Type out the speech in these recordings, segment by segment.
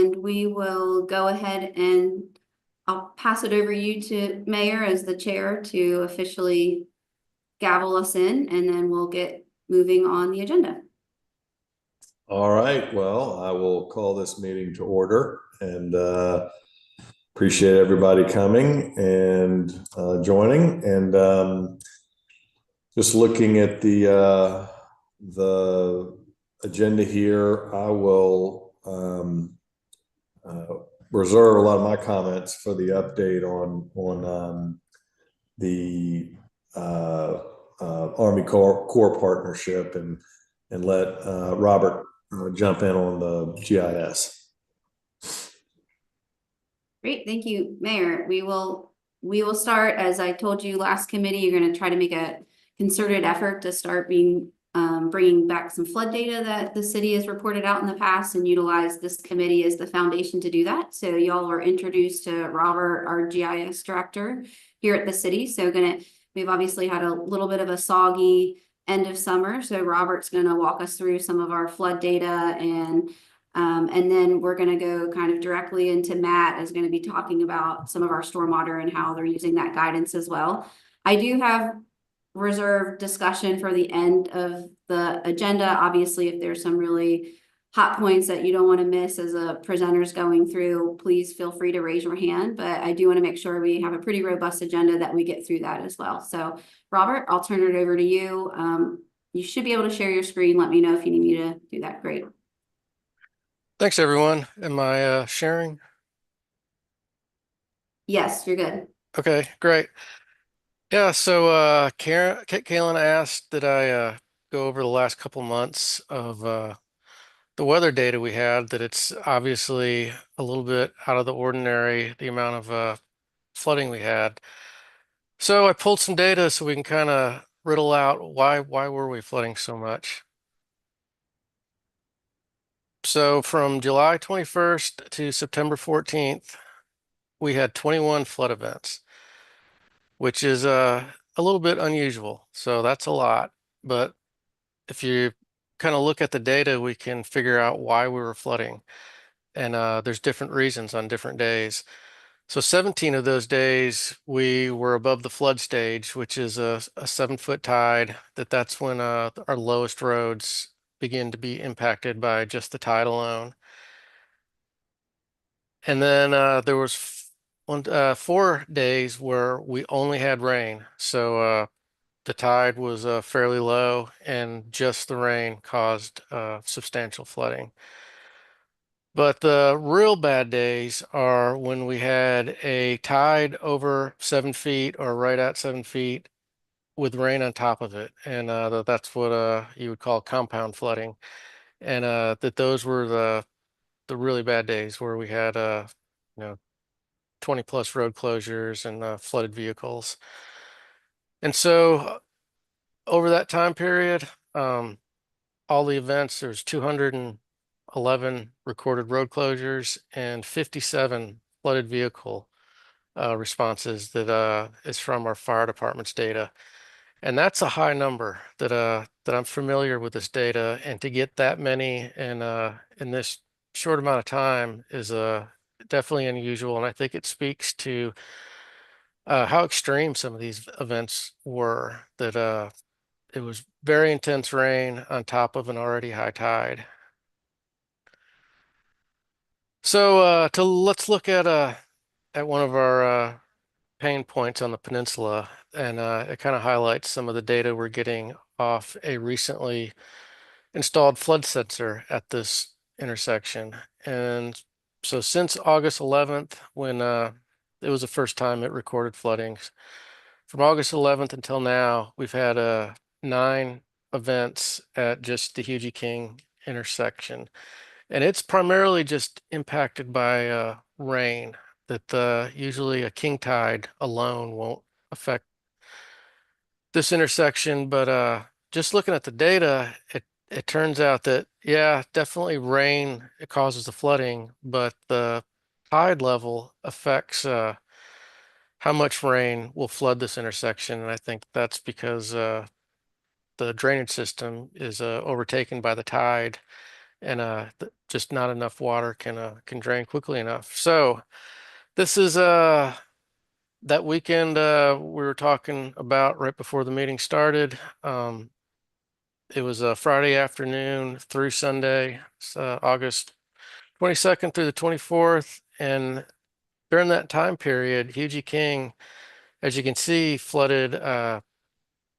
and we will go ahead and I'll pass it over you to Mayor as the chair to officially gavel us in, and then we'll get moving on the agenda. All right, well, I will call this meeting to order and appreciate everybody coming and joining. And just looking at the agenda here, I will reserve a lot of my comments for the update on the Army Corps partnership and let Robert jump in on the GIS. Great, thank you, Mayor. We will start, as I told you last committee, you're going to try to make a concerted effort to start bringing back some flood data that the city has reported out in the past and utilize this committee as the foundation to do that. So y'all are introduced to Robert, our GIS director here at the city. So we've obviously had a little bit of a soggy end of summer. So Robert's going to walk us through some of our flood data, and then we're going to go kind of directly into Matt is going to be talking about some of our stormwater and how they're using that guidance as well. I do have reserved discussion for the end of the agenda. Obviously, if there's some really hot points that you don't want to miss as a presenter's going through, please feel free to raise your hand. But I do want to make sure we have a pretty robust agenda that we get through that as well. So Robert, I'll turn it over to you. You should be able to share your screen. Let me know if you need me to do that. Great. Thanks, everyone. Am I sharing? Yes, you're good. Okay, great. Yeah, so Kaylin asked that I go over the last couple months of the weather data we had, that it's obviously a little bit out of the ordinary, the amount of flooding we had. So I pulled some data so we can kind of riddle out why were we flooding so much. So from July 21st to September 14th, we had 21 flood events, which is a little bit unusual. So that's a lot. But if you kind of look at the data, we can figure out why we were flooding. And there's different reasons on different days. So 17 of those days, we were above the flood stage, which is a 7-foot tide. That's when our lowest roads begin to be impacted by just the tide alone. And then there was 4 days where we only had rain. So the tide was fairly low, and just the rain caused substantial flooding. But the real bad days are when we had a tide over 7 feet or right at 7 feet with rain on top of it. And that's what you would call compound flooding. And those were the really bad days where we had 20 plus road closures and flooded vehicles. And so over that time period, all the events, there's 211 recorded road closures and 57 flooded vehicle responses that is from our fire department's data. And that's a high number that I'm familiar with this data, and to get that many in this short amount of time is definitely unusual. And I think it speaks to how extreme some of these events were, that it was very intense rain on top of an already high tide. So let's look at one of our pain points on the peninsula, and it kind of highlights some of the data we're getting off a recently installed flood sensor at this intersection. And so since August 11th, when it was the first time it recorded floodings, from August 11th until now, we've had 9 events at just the Hugie King intersection. And it's primarily just impacted by rain, that usually a king tide alone won't affect this intersection. But just looking at the data, it turns out that, yeah, definitely rain, it causes the flooding, but the tide level affects how much rain will flood this intersection. And I think that's because the drainage system is overtaken by the tide, and just not enough water can drain quickly enough. So this is that weekend we were talking about right before the meeting started. It was a Friday afternoon through Sunday, August 22nd through the 24th. And during that time period, Hugie King, as you can see, flooded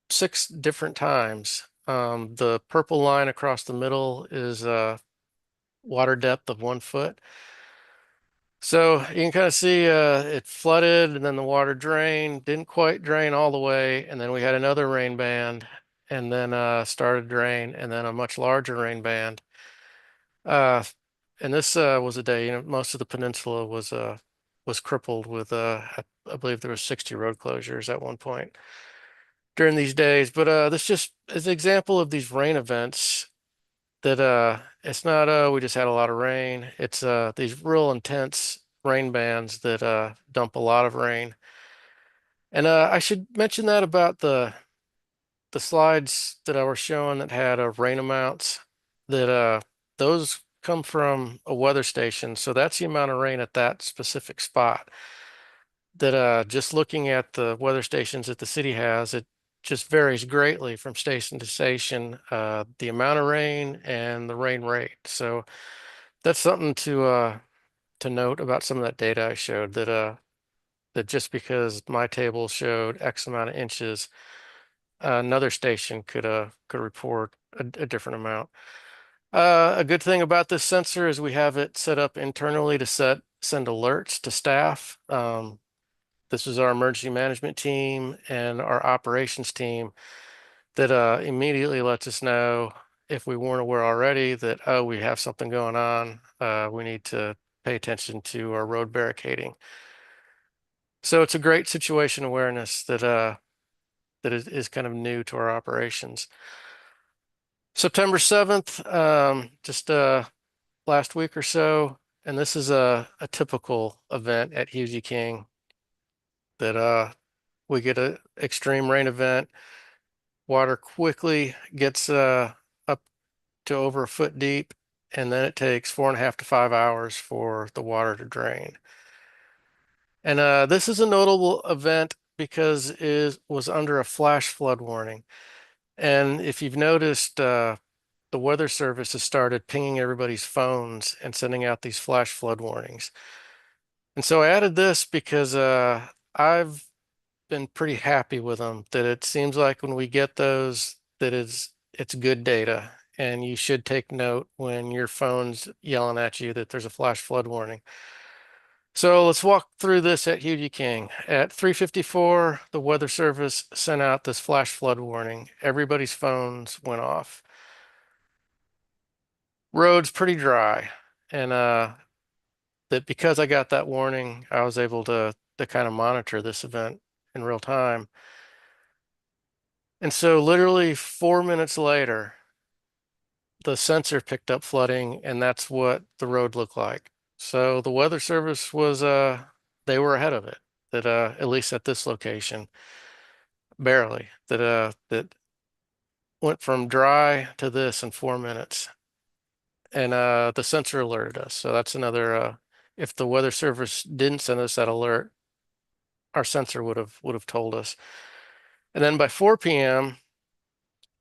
6 different times. The purple line across the middle is water depth of 1 foot. So you can kind of see it flooded and then the water drained, didn't quite drain all the way. And then we had another rain band and then started drain and then a much larger rain band. Uh, and this was a day, most of the peninsula was crippled with I believe there was 60 road closures at one point during these days. But this just is an example of these rain events that it's not we just had a lot of rain. It's these real intense rain bands that dump a lot of rain. And I should mention that about the slides that I was showing that had rain amounts that those come from a weather station. So that's the amount of rain at that specific spot. That just looking at the weather stations that the city has, it just varies greatly from station to station, the amount of rain and the rain rate. So that's something to note about some of that data I showed that just because my table showed X amount of inches, another station could report a different amount. A good thing about this sensor is we have it set up internally to send alerts to staff. This is our emergency management team and our operations team that immediately lets us know if we weren't aware already that, oh, we have something going on. We need to pay attention to our road barricading. So it's a great situation awareness that is kind of new to our operations. September 7th, just last week or so, and this is a typical event at Hugie King that we get an extreme rain event. Water quickly gets up to over a foot deep, and then it takes 4.5 to 5 hours for the water to drain. And this is a notable event because it was under a flash flood warning. And if you've noticed, the Weather Service has started pinging everybody's phones and sending out these flash flood warnings. And so I added this because I've been pretty happy with them, that it seems like when we get those, that it's good data. And you should take note when your phone's yelling at you that there's a flash flood warning. So let's walk through this at Hugie King. At 3:54, the Weather Service sent out this flash flood warning. Everybody's phones went off. Road's pretty dry. And that because I got that warning, I was able to kind of monitor this event in real time. And so literally 4 minutes later, the sensor picked up flooding, and that's what the road looked like. So the Weather Service was they were ahead of it, that at least at this location, barely, that went from dry to this in 4 minutes. And the sensor alerted us. So that's another if the Weather Service didn't send us that alert, our sensor would have told us. And then by 4 p.m.,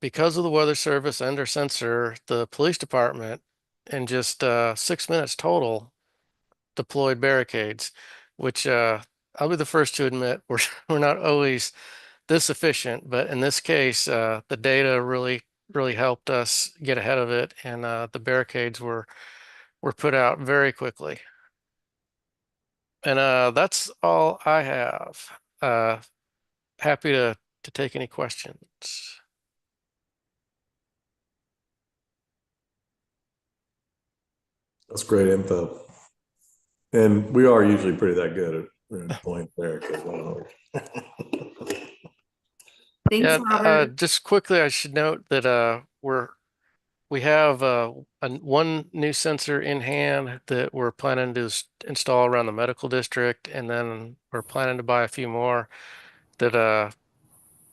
because of the Weather Service and our sensor, the police department in just 6 minutes total deployed barricades, which I'll be the first to admit we're not always this efficient, but in this case, the data really helped us get ahead of it, and the barricades were put out very quickly. And that's all I have. Happy to take any questions. That's great info. And we are usually pretty that good at point there. Thanks, Yeah, Robert. just quickly, I should note that we have one new sensor in hand that we're planning to install around the medical district, and then we're planning to buy a few more that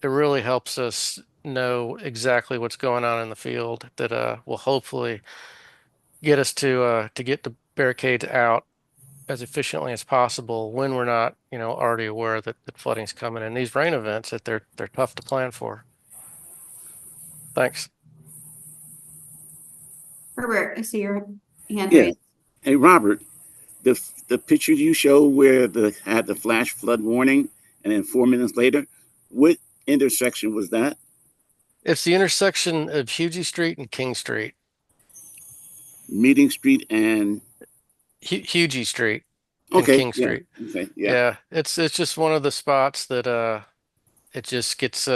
it really helps us know exactly what's going on in the field that will hopefully get us to get the barricades out as efficiently as possible when we're not, already aware that flooding's coming. And these rain events that they're tough to plan for. Thanks. Herbert, I see your hand Yeah. raised. Hey, Robert, the picture you showed where the had the flash flood warning, and then 4 minutes later, what intersection was that? It's the intersection of Hugie Street and King Street. Meeting Street and Hugie Street and okay, King yeah, Street. okay, yeah. Yeah, it's just one of the spots that it just gets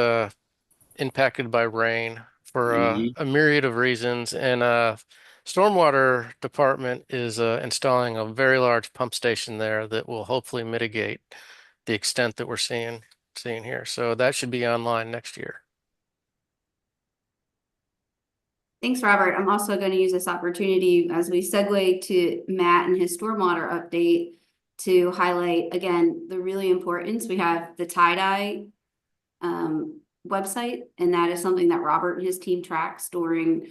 impacted by rain for Hmm. a myriad of reasons. And stormwater department is installing a very large pump station there that will hopefully mitigate the extent that we're seeing here. So that should be online next year. Thanks, Robert. I'm also going to use this opportunity as we segue to Matt and his stormwater update to highlight again the really importance. We have the tie-dye website, and that is something that Robert and his team tracks during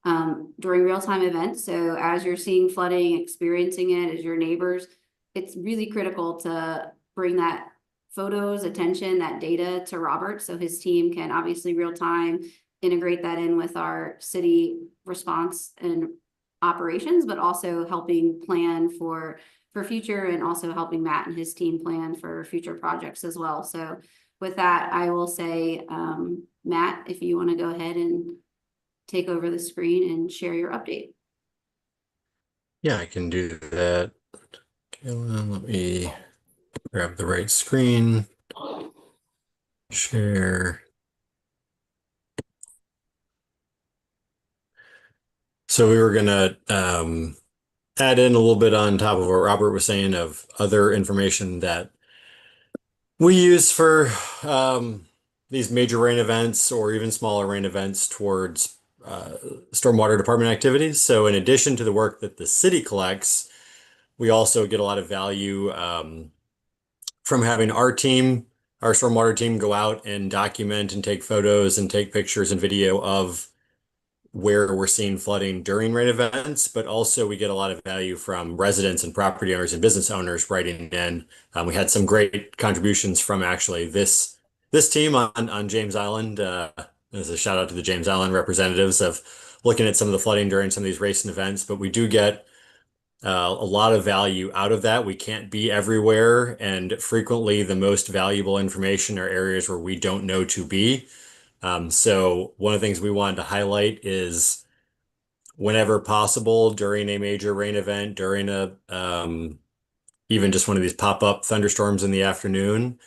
real-time events. So as you're seeing flooding, experiencing it as your neighbors, it's really critical to bring that photos, attention, that data to Robert so his team can obviously real-time integrate that in with our city response and operations, but also helping plan for future, and also helping Matt and his team plan for future projects as well. So with that, I will say, Matt, if you want to go ahead and take over the screen and share your update. Yeah, I can do that. Okay, well, let me grab the right screen, share. So we were gonna add in a little bit on top of what Robert was saying of other information that we use for these major rain events or even smaller rain events towards stormwater department activities. So in addition to the work that the city collects, we also get a lot of value from having our team, our stormwater team, go out and document and take photos and take pictures and video of where we're seeing flooding during rain events, but also we get a lot of value from residents and property owners and business owners writing in. We had some great contributions from actually this team on James Island. As a shout out to the James Island representatives of looking at some of the flooding during some of these racing events, but we do get a lot of value out of that. We can't be everywhere, and frequently the most valuable information are areas where we don't know to be. So one of the things we wanted to highlight is whenever possible during a major rain event, during a even just one of these pop-up thunderstorms in the afternoon,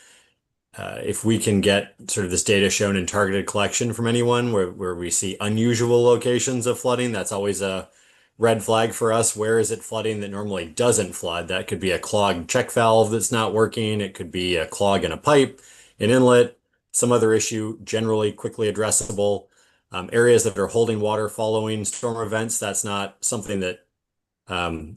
if we can get sort of this data shown in targeted collection from anyone where we see unusual locations of flooding, that's always a red flag for us. Where is it flooding that normally doesn't flood? That could be a clogged check valve that's not working. It could be a clog in a pipe, an inlet, some other issue, generally quickly addressable. Areas that are holding water following storm events, that's not something that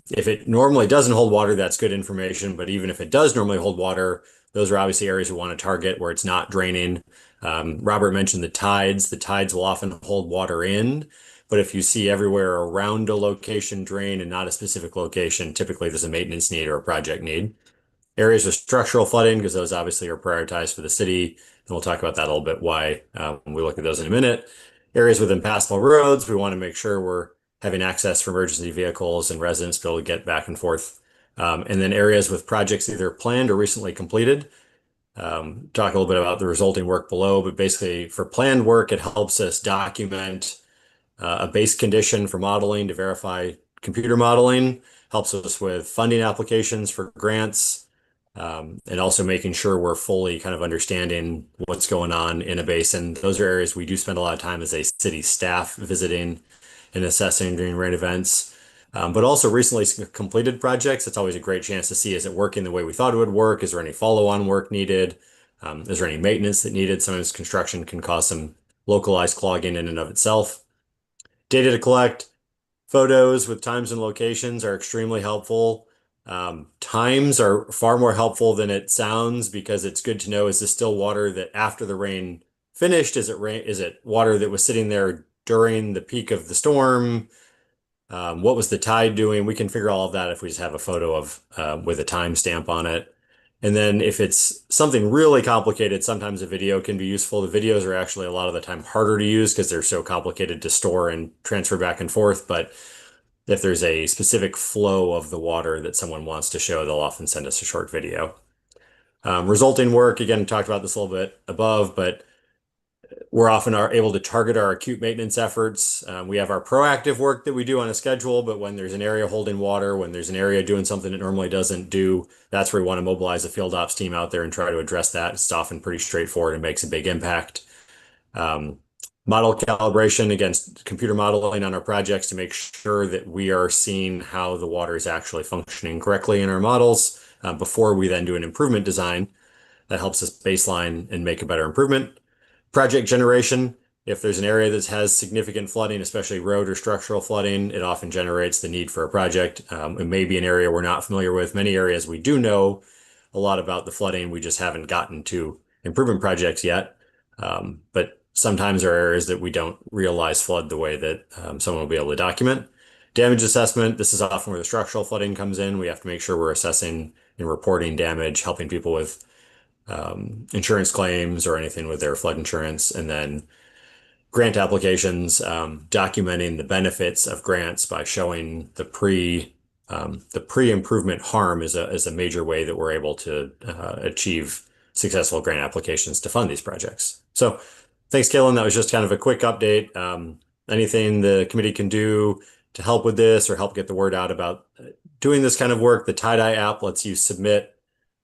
if it normally doesn't hold water, that's good information. But even if it does normally hold water, those are obviously areas we want to target where it's not draining. Robert mentioned the tides. The tides will often hold water in, but if you see everywhere around a location drain and not a specific location, typically there's a maintenance need or a project need. Areas with structural flooding, because those obviously are prioritized for the city, and we'll talk about that a little bit, why when we look at those in a minute. Areas with impassable roads, we want to make sure we're having access for emergency vehicles and residents to be able to get back and forth. And then areas with projects either planned or recently completed. Talk a little bit about the resulting work below, but basically for planned work, it helps us document a base condition for modeling to verify computer modeling, helps us with funding applications for grants, and also making sure we're fully kind of understanding what's going on in a basin. Those are areas we do spend a lot of time as a city staff visiting and assessing during rain events. But also recently completed projects, it's always a great chance to see, is it working the way we thought it would work? Is there any follow-on work needed? Is there any maintenance that needed? Sometimes construction can cause some localized clogging in and of itself. Data to collect. Photos with times and locations are extremely helpful. Times are far more helpful than it sounds because it's good to know, is this still water that after the rain finished? Is it water that was sitting there during the peak of the storm? What was the tide doing? We can figure all of that if we just have a photo of with a timestamp on it. And then if it's something really complicated, sometimes a video can be useful. The videos are actually a lot of the time harder to use because they're so complicated to store and transfer back and forth. But if there's a specific flow of the water that someone wants to show, they'll often send us a short video. Resulting work, again, talked about this a little bit above, but we're often are able to target our acute maintenance efforts. We have our proactive work that we do on a schedule, but when there's an area holding water, when there's an area doing something it normally doesn't do, that's where we want to mobilize a field ops team out there and try to address that. It's often pretty straightforward and makes a big impact. Model calibration against computer modeling on our projects to make sure that we are seeing how the water is actually functioning correctly in our models before we then do an improvement design that helps us baseline and make a better improvement. Project generation, if there's an area that has significant flooding, especially road or structural flooding, it often generates the need for a project. It may be an area we're not familiar with. Many areas we do know a lot about the flooding. We just haven't gotten to improvement projects yet. But sometimes there are areas that we don't realize flood the way that someone will be able to document. Damage assessment, this is often where the structural flooding comes in. We have to make sure we're assessing and reporting damage, helping people with insurance claims or anything with their flood insurance, and then grant applications, documenting the benefits of grants by showing the pre-improvement harm is a major way that we're able to achieve successful grant applications to fund these projects. So thanks, Kaylin. That was just kind of a quick update. Anything the committee can do to help with this or help get the word out about doing this kind of work, the tie-dye app lets you submit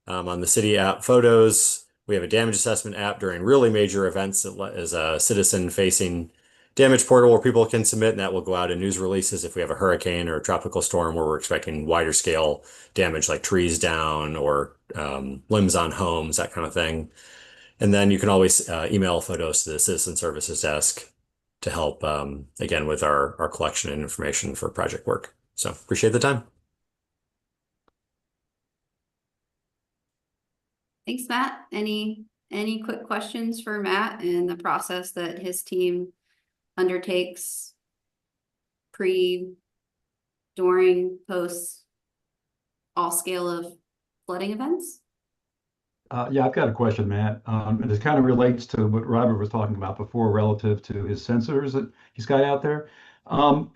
on the city app photos. We have a damage assessment app during really major events that is a citizen-facing damage portal where people can submit, and that will go out in news releases if we have a hurricane or a tropical storm where we're expecting wider scale damage like trees down or limbs on homes, that kind of thing. And then you can always email photos to the Citizen Services Desk to help, again, with our collection and information for project work. So appreciate the time. Thanks, Matt. Any quick questions for Matt and the process that his team undertakes pre, during, post all scale of flooding events? Yeah, I've got a question, Matt. And this kind of relates to what Robert was talking about before relative to his sensors that he's got out there. And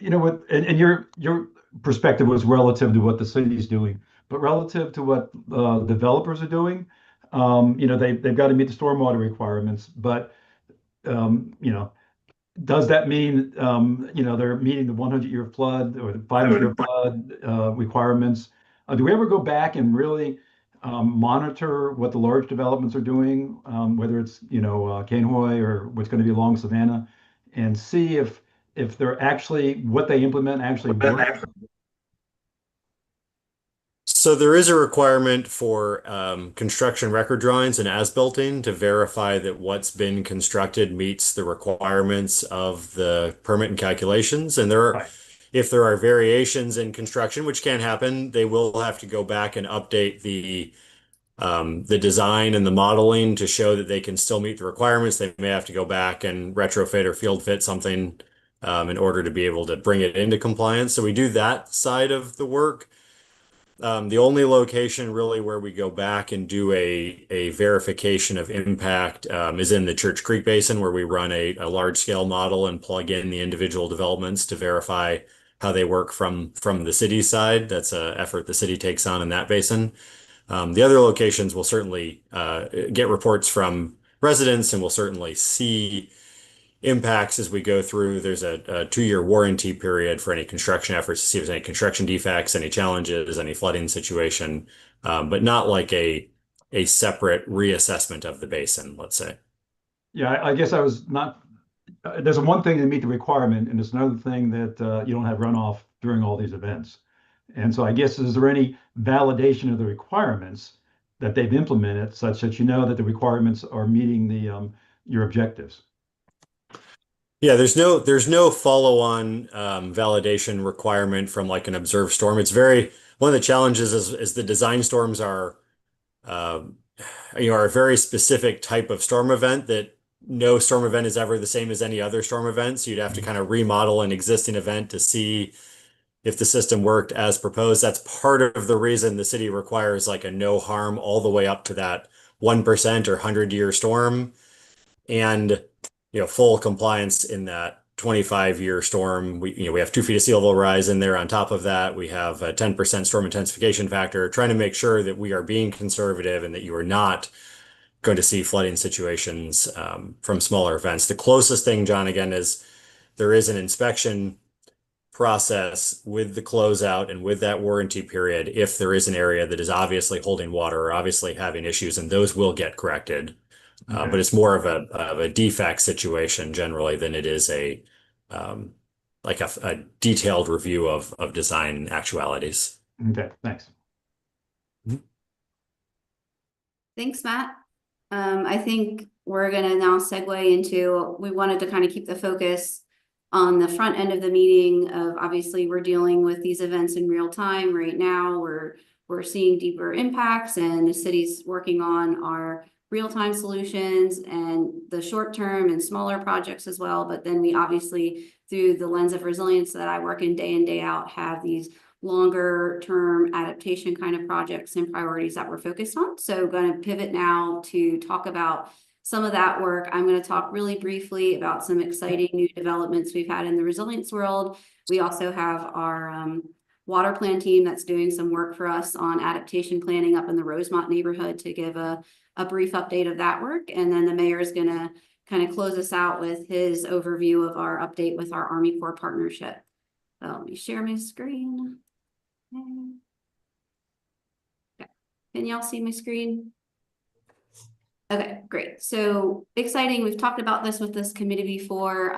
your perspective was relative to what the city's doing, but relative to what developers are doing, they've got to meet the stormwater requirements, but does that mean they're meeting the 100-year flood or the 500-year flood requirements? Do we ever go back and really monitor what the large developments are doing, whether it's Cainhoy or what's going to be along Savannah, and see if they're actually what they implement actually works? So there is a requirement for construction record drawings and as-builting to verify that what's been constructed meets the requirements of the permit and calculations. And if there are variations in construction, which can happen, they will have to go back and update the design and the modeling to show that they can still meet the requirements. They may have to go back and retrofit or field fit something in order to be able to bring it into compliance. So we do that side of the work. The only location really where we go back and do a verification of impact is in the Church Creek Basin, where we run a large scale model and plug in the individual developments to verify how they work from the city side. That's an effort the city takes on in that basin. The other locations will certainly get reports from residents, and we'll certainly see impacts as we go through. There's a 2-year warranty period for any construction efforts to see if there's any construction defects, any challenges, any flooding situation, but not like a separate reassessment of the basin, let's say. Yeah, I guess I was not. There's one thing to meet the requirement, and there's another thing that you don't have runoff during all these events. And so I guess, is there any validation of the requirements that they've implemented such that you know that the requirements are meeting your objectives? Yeah, there's no follow-on validation requirement from like an observed storm. It's one of the challenges is the design storms are a very specific type of storm event that no storm event is ever the same as any other storm event. So you'd have to kind of remodel an existing event to see if the system worked as proposed. That's part of the reason the city requires like a no harm all the way up to that 1% or 100-year storm, and full compliance in that 25-year storm. We have 2 feet of sea level rise in there. On top of that, we have a 10% storm intensification factor, trying to make sure that we are being conservative and that you are not going to see flooding situations from smaller events. The closest thing, John, again, is there is an inspection process with the closeout and with that warranty period if there is an area that is obviously holding water or obviously having issues, and those will get corrected. Okay. But it's more of a defect situation generally than it is a detailed review of design actualities. Okay, thanks. Thanks, Matt. I think we're gonna now segue into, we wanted to kind of keep the focus on the front end of the meeting of, obviously we're dealing with these events in real time right now. We're seeing deeper impacts, and the city's working on our real-time solutions and the short-term and smaller projects as well. But then we obviously, through the lens of resilience that I work in day in, day out, have these longer term adaptation kind of projects and priorities that we're focused on. So going to pivot now to talk about some of that work. I'm going to talk really briefly about some exciting new developments we've had in the resilience world. We also have our water plan team that's doing some work for us on adaptation planning up in the Rosemont neighborhood to give a brief update of that work. And then the mayor is going to kind of close us out with his overview of our update with our Army Corps partnership. So let me share my screen. Okay. Can y'all see my screen? Okay, great. So exciting. We've talked about this with this committee before.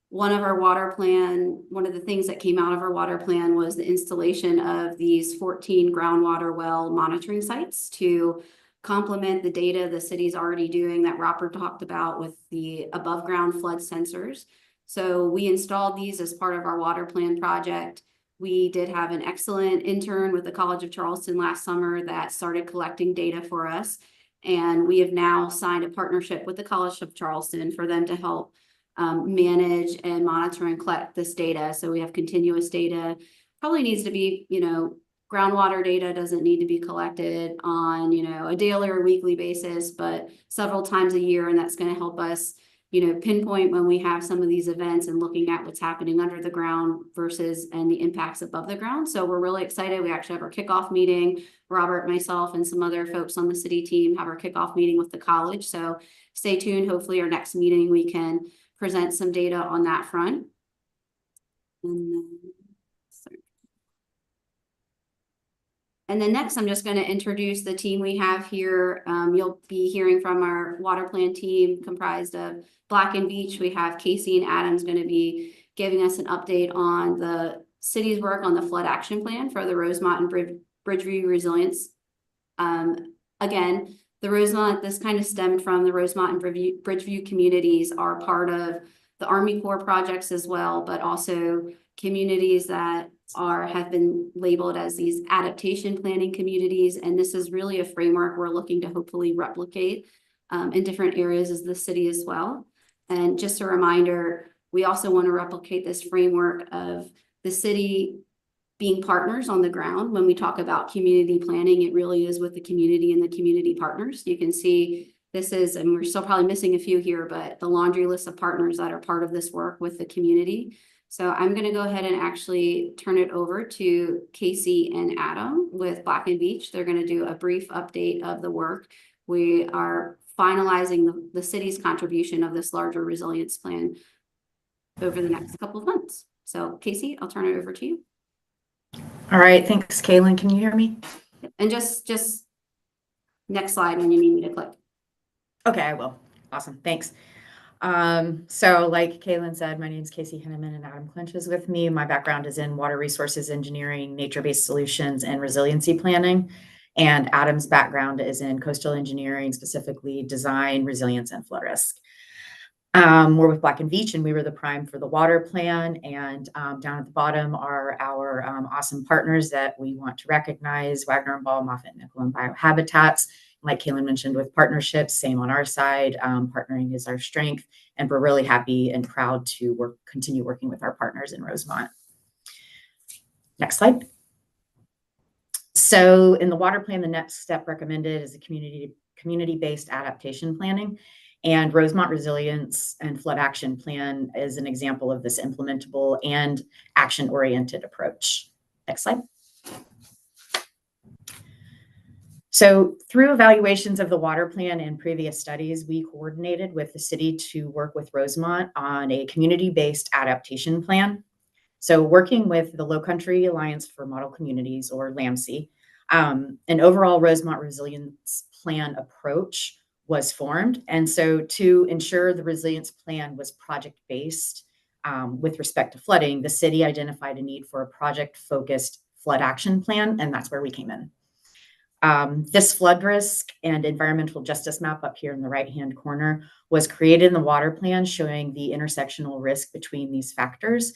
One of our water plan, one of the things that came out of our water plan was the installation of these 14 groundwater well monitoring sites to complement the data the city's already doing that Robert talked about with the above ground flood sensors. So we installed these as part of our water plan project. We did have an excellent intern with the College of Charleston last summer that started collecting data for us. And we have now signed a partnership with the College of Charleston for them to help manage and monitor and collect this data. So we have continuous data. Probably needs to be, groundwater data doesn't need to be collected on, a daily or weekly basis, but several times a year. And that's going to help us, pinpoint when we have some of these events and looking at what's happening under the ground versus and the impacts above the ground. So we're really excited. We actually have our kickoff meeting. Robert, myself, and some other folks on the city team have our kickoff meeting with the college. So stay tuned. Hopefully our next meeting, we can present some data on that front. And then next, I'm just going to introduce the team we have here. You'll be hearing from our water plan team comprised of Black and Beach. We have Casey and Adam's going to be giving us an update on the city's work on the flood action plan for the Rosemont and Bridgeview resilience. Again, the Rosemont, this kind of stemmed from the Rosemont and Bridgeview communities are part of the Army Corps projects as well, but also communities that have been labeled as these adaptation planning communities. And this is really a framework we're looking to hopefully replicate in different areas as the city as well. And just a reminder, we also want to replicate this framework of the city being partners on the ground. When we talk about community planning, it really is with the community and the community partners. You can see this is, and we're still probably missing a few here, but the laundry list of partners that are part of this work with the community. So I'm going to go ahead and actually turn it over to Casey and Adam with Black and Beach. They're going to do a brief update of the work. We are finalizing the city's contribution of this larger resilience plan over the next couple of months. So Casey, I'll turn it over to you. All right, thanks, Kaylin. Can you hear me? And just next slide when you need me to click. Okay, I will. Awesome, thanks. So like Kaylin said, my name is Casey Henneman and Adam Clinch is with me. My background is in water resources engineering, nature-based solutions, and resiliency planning. And Adam's background is in coastal engineering, specifically design, resilience, and flood risk. We're with Black and Beach, and we were the prime for the water plan. And down at the bottom are our awesome partners that we want to recognize: Wagner and Ball, Moffitt, Nickel, and Biohabitats. Like Kaylin mentioned, with partnerships, same on our side. Partnering is our strength, and we're really happy and proud to continue working with our partners in Rosemont. Next slide. So in the water plan, the next step recommended is a community-based adaptation planning. And Rosemont Resilience and Flood Action Plan is an example of this implementable and action-oriented approach. Next slide. So through evaluations of the water plan and previous studies, we coordinated with the city to work with Rosemont on a community-based adaptation plan. So working with the Low Country Alliance for Model Communities, or LAMC, an overall Rosemont Resilience Plan approach was formed. And so to ensure the resilience plan was project-based with respect to flooding, the city identified a need for a project-focused flood action plan, and that's where we came in. This flood risk and environmental justice map up here in the right-hand corner was created in the water plan, showing the intersectional risk between these factors.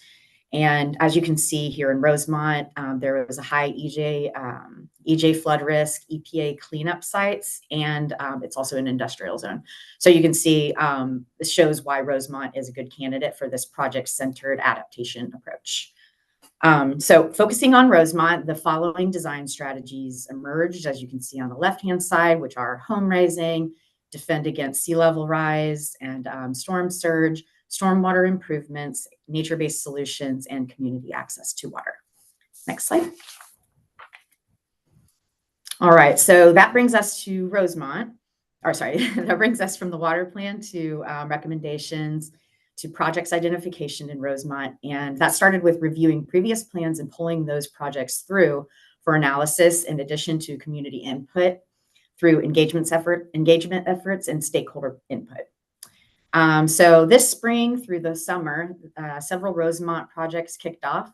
And as you can see here in Rosemont, there was a high EJ flood risk, EPA cleanup sites, and it's also an industrial zone. So you can see this shows why Rosemont is a good candidate for this project-centered adaptation approach. So focusing on Rosemont, the following design strategies emerged, as you can see on the left-hand side, which are home raising, defend against sea level rise and storm surge, stormwater improvements, nature-based solutions, and community access to water. Next slide. All right, so that brings us to Rosemont, or sorry, that brings us from the water plan to recommendations to projects identification in Rosemont. And that started with reviewing previous plans and pulling those projects through for analysis, in addition to community input through engagement efforts and stakeholder input. So this spring through the summer, several Rosemont projects kicked off.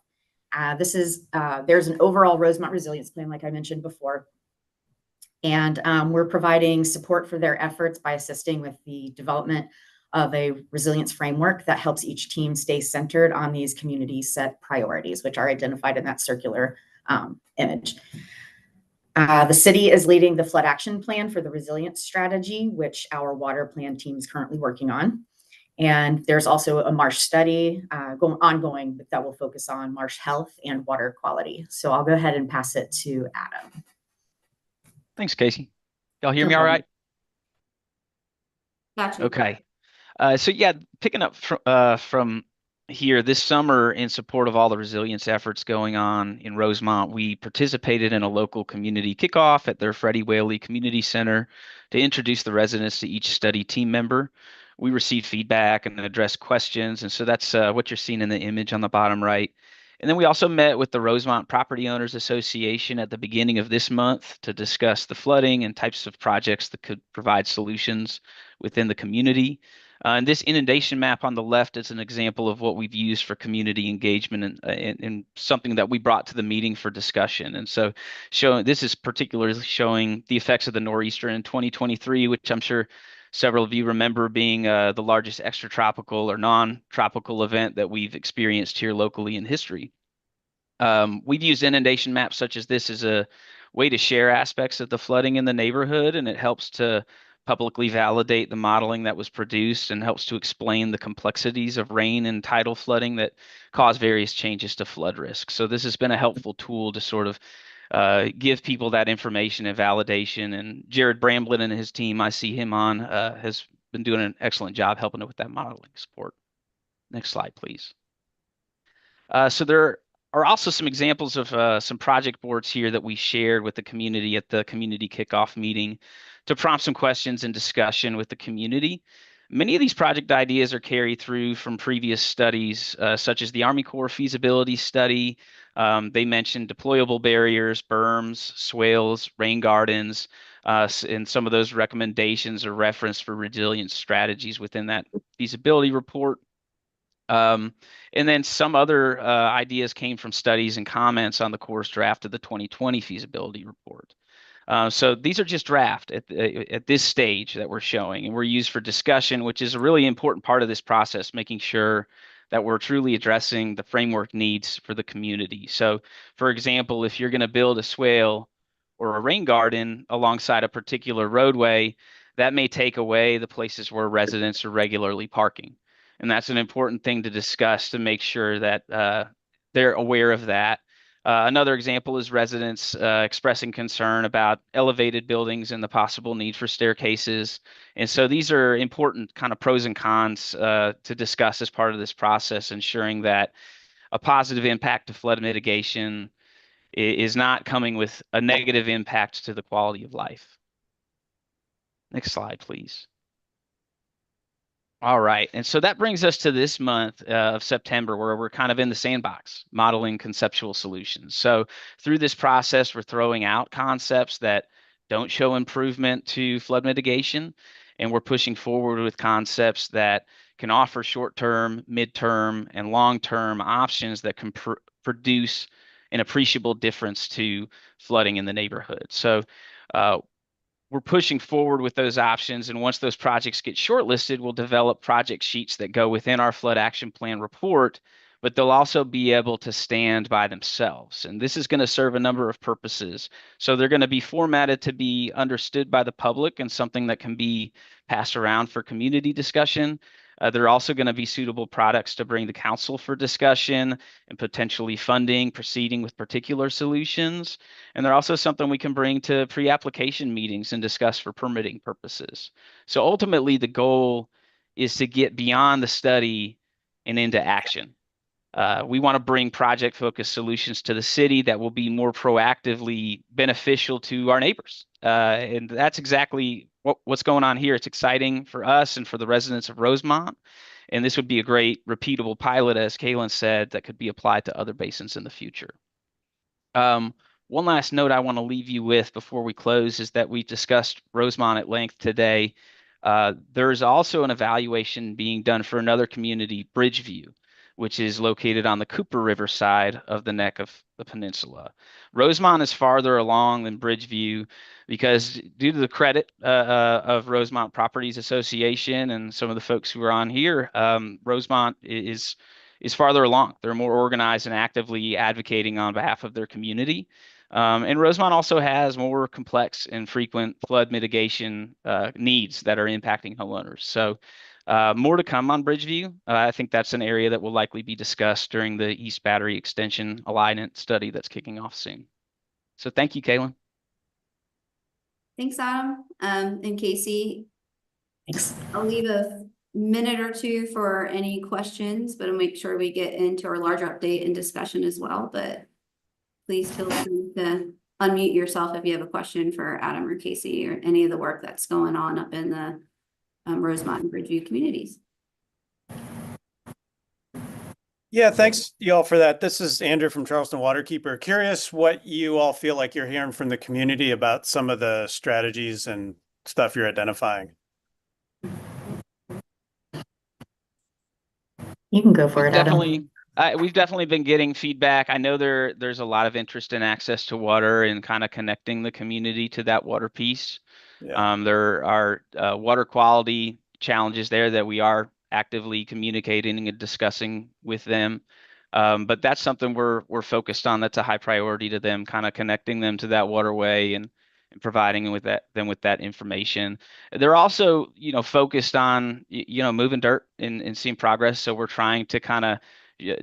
There's an overall Rosemont resilience plan, like I mentioned before. And we're providing support for their efforts by assisting with the development of a resilience framework that helps each team stay centered on these community set priorities, which are identified in that circular image. The city is leading the flood action plan for the resilience strategy, which our water plan team is currently working on. And there's also a marsh study ongoing that will focus on marsh health and water quality. So I'll go ahead and pass it to Adam. Thanks, Casey. Y'all hear No me all problem. right? Gotcha. Okay. So yeah, picking up from here this summer in support of all the resilience efforts going on in Rosemont, we participated in a local community kickoff at their Freddie Whaley Community Center to introduce the residents to each study team member. We received feedback and addressed questions, and so that's what you're seeing in the image on the bottom right. And then we also met with the Rosemont Property Owners Association at the beginning of this month to discuss the flooding and types of projects that could provide solutions within the community. And this inundation map on the left is an example of what we've used for community engagement and something that we brought to the meeting for discussion. And so this is particularly showing the effects of the nor'easter in 2023, which I'm sure several of you remember being the largest extratropical or non-tropical event that we've experienced here locally in history. We've used inundation maps such as this as a way to share aspects of the flooding in the neighborhood, and it helps to publicly validate the modeling that was produced and helps to explain the complexities of rain and tidal flooding that cause various changes to flood risk. So this has been a helpful tool to sort of give people that information and validation. And Jared Bramblin and his team, I see him on, has been doing an excellent job helping with that modeling support. Next slide, please. So there are also some examples of some project boards here that we shared with the community at the community kickoff meeting to prompt some questions and discussion with the community. Many of these project ideas are carried through from previous studies, such as the Army Corps feasibility study. They mentioned deployable barriers, berms, swales, rain gardens, and some of those recommendations are referenced for resilience strategies within that feasibility report. And then some other ideas came from studies and comments on the Corps' draft of the 2020 feasibility report. So these are just draft at this stage that we're showing, and we're used for discussion, which is a really important part of this process, making sure that we're truly addressing the framework needs for the community. So, for example, if you're going to build a swale or a rain garden alongside a particular roadway, that may take away the places where residents are regularly parking. And that's an important thing to discuss to make sure that they're aware of that. Another example is residents expressing concern about elevated buildings and the possible need for staircases. And so these are important kind of pros and cons to discuss as part of this process, ensuring that a positive impact to flood mitigation is not coming with a negative impact to the quality of life. Next slide, please. All right. And so that brings us to this month of September, where we're kind of in the sandbox, modeling conceptual solutions. So through this process, we're throwing out concepts that don't show improvement to flood mitigation, and we're pushing forward with concepts that can offer short-term, mid-term, and long-term options that can produce an appreciable difference to flooding in the neighborhood. So we're pushing forward with those options. And once those projects get shortlisted, we'll develop project sheets that go within our flood action plan report, but they'll also be able to stand by themselves. And this is going to serve a number of purposes. So they're going to be formatted to be understood by the public and something that can be passed around for community discussion. They're also going to be suitable products to bring to council for discussion and potentially funding, proceeding with particular solutions. And they're also something we can bring to pre-application meetings and discuss for permitting purposes. So ultimately, the goal is to get beyond the study and into action. We want to bring project-focused solutions to the city that will be more proactively beneficial to our neighbors. And that's exactly what's going on here. It's exciting for us and for the residents of Rosemont. And this would be a great repeatable pilot, as Kaylin said, that could be applied to other basins in the future. One last note I want to leave you with before we close is that we've discussed Rosemont at length today. There's also an evaluation being done for another community, Bridgeview, which is located on the Cooper River side of the neck of the peninsula. Rosemont is farther along than Bridgeview because due to the credit of Rosemont Properties Association and some of the folks who are on here, Rosemont is farther along. They're more organized and actively advocating on behalf of their community. And Rosemont also has more complex and frequent flood mitigation needs that are impacting homeowners. So more to come on Bridgeview. I think that's an area that will likely be discussed during the East Battery Extension Alignment study that's kicking off soon. So thank you, Kaylin. Thanks, Adam. And Casey, Thanks. I'll leave a minute or two for any questions, but I'll make sure we get into our larger update and discussion as well. But please feel free to unmute yourself if you have a question for Adam or Casey or any of the work that's going on up in the Rosemont and Bridgeview communities. Yeah, thanks y'all for that. This is Andrew from Charleston Waterkeeper. Curious what you all feel like you're hearing from the community about some of the strategies and stuff you're identifying. You can go for it, Adam. We've definitely been getting feedback. I know there's a lot of interest in access to water and kind of connecting the community to that water piece. Yeah. There are water quality challenges there that we are actively communicating and discussing with them. But that's something we're focused on. That's a high priority to them, kind of connecting them to that waterway and providing them with that information. They're also, focused on, moving dirt and seeing progress. So we're trying to kind of